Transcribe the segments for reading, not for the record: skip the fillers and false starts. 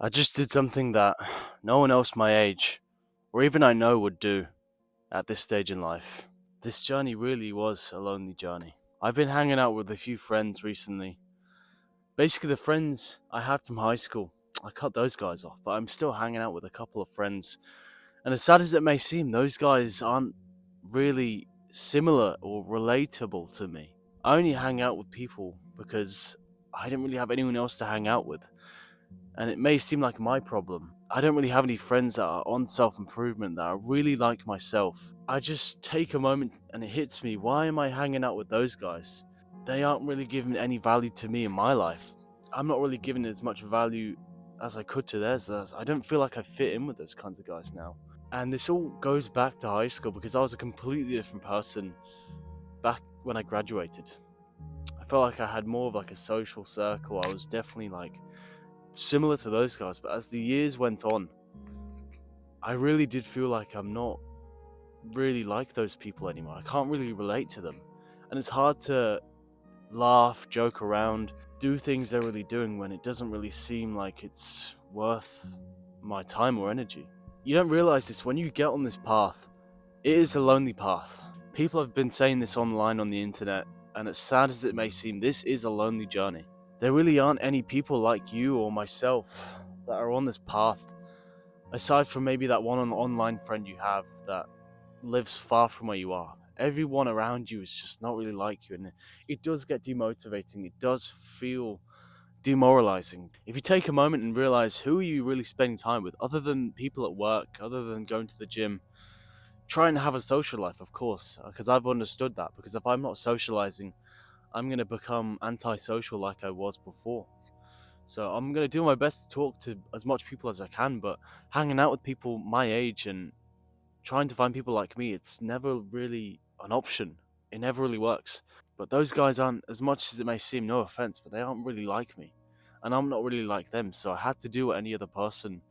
I just did something that no one else my age, or even I know, would do at this stage in life. This journey really was a lonely journey. I've been hanging out with a few friends recently. Basically, the friends I had from high school, I cut those guys off, but I'm still hanging out with a couple of friends. And as sad as it may seem, those guys aren't really similar or relatable to me. I only hang out with people because I didn't really have anyone else to hang out with. And it may seem like my problem. I don't really have any friends that are on self improvement that are really like myself. I just take a moment and it hits me, why am I hanging out with those guys? They aren't really giving any value to me in my life. I'm not really giving as much value as I could to theirs. I don't feel like I fit in with those kinds of guys now. And this all goes back to high school because I was a completely different person back when I graduated. I felt like I had more of like a social circle. I was definitely like similar to those guys, but as the years went on, I really did feel like I'm not really like those people anymore. I can't really relate to them. And it's hard to laugh, joke around, do things they're really doing when it doesn't really seem like it's worth my time or energy. You don't realize this when you get on this path. It is a lonely path. People have been saying this online on the internet, and as sad as it may seem, this is a lonely journey. There really aren't any people like you or myself that are on this path, aside from maybe that one online friend you have that lives far from where you are. Everyone around you is just not really like you, and it does get demotivating. It does feel demoralizing. If you take a moment and realize who are you really spending time with, other than people at work, other than going to the gym, try and have a social life, of course, because I've understood that. Because if I'm not socializing, I'm going to become antisocial like I was before. So I'm going to do my best to talk to as much people as I can, but hanging out with people my age and trying to find people like me, it's never really an option. It never really works. But those guys aren't, as much as it may seem, no offense, but they aren't really like me. And I'm not really like them, so I had to do what any other person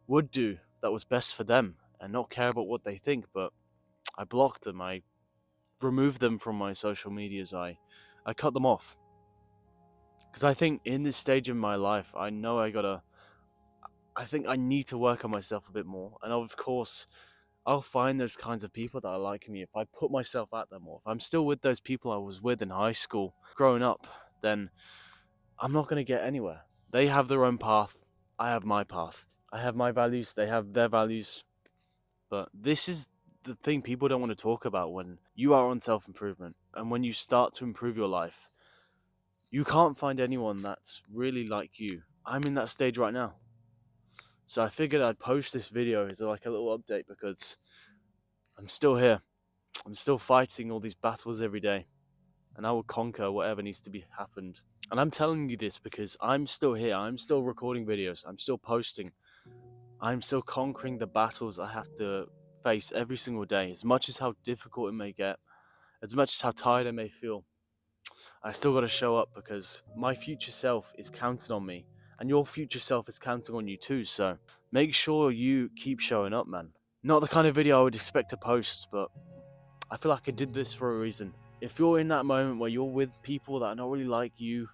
would do that was best for them and not care about what they think. But I blocked them, I removed them from my social medias, I cut them off. Because I think in this stage of my life, I know I think I need to work on myself a bit more. And of course, I'll find those kinds of people that are like me if I put myself out there more. If I'm still with those people I was with in high school, growing up, then I'm not going to get anywhere. They have their own path. I have my path. I have my values. They have their values. But this is the thing people don't want to talk about when you are on self improvement and when you start to improve your life. You can't find anyone that's really like you. I'm in that stage right now. So I figured I'd post this video as like a little update because I'm still here. I'm still fighting all these battles every day, and I will conquer whatever needs to be happened. And I'm telling you this because I'm still here. I'm still recording videos. I'm still posting. I'm still conquering the battles I have to face every single day. As much as how difficult it may get, as much as how tired I may feel, I still got to show up because my future self is counting on me, and your future self is counting on you too. So make sure you keep showing up, man. Not the kind of video I would expect to post, but I feel like I did this for a reason. If you're in that moment where you're with people that are not really like you,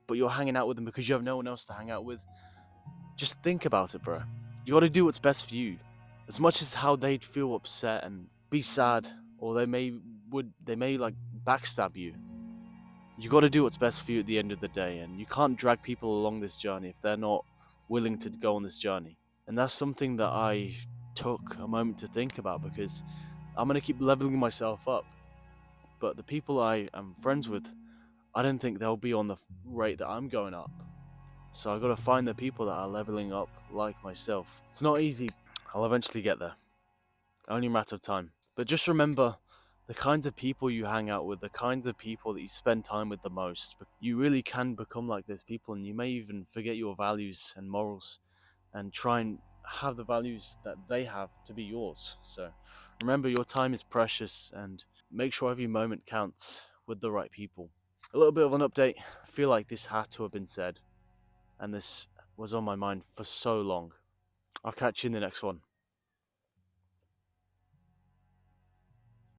but you're hanging out with them because you have no one else to hang out with, just think about it, bro. You got to do what's best for you. As much as how they'd feel upset and be sad, or they may like backstab you. You got to do what's best for you at the end of the day, and you can't drag people along this journey if they're not willing to go on this journey. And that's something that I took a moment to think about because I'm gonna keep leveling myself up. But the people I am friends with, I don't think they'll be on the rate that I'm going up. So I gotta find the people that are leveling up like myself. It's not easy. I'll eventually get there. Only a matter of time. But just remember the kinds of people you hang out with, the kinds of people that you spend time with the most. You really can become like those people, and you may even forget your values and morals and try and have the values that they have to be yours. So remember, your time is precious and make sure every moment counts with the right people. A little bit of an update. I feel like this had to have been said, and this was on my mind for so long. I'll catch you in the next one.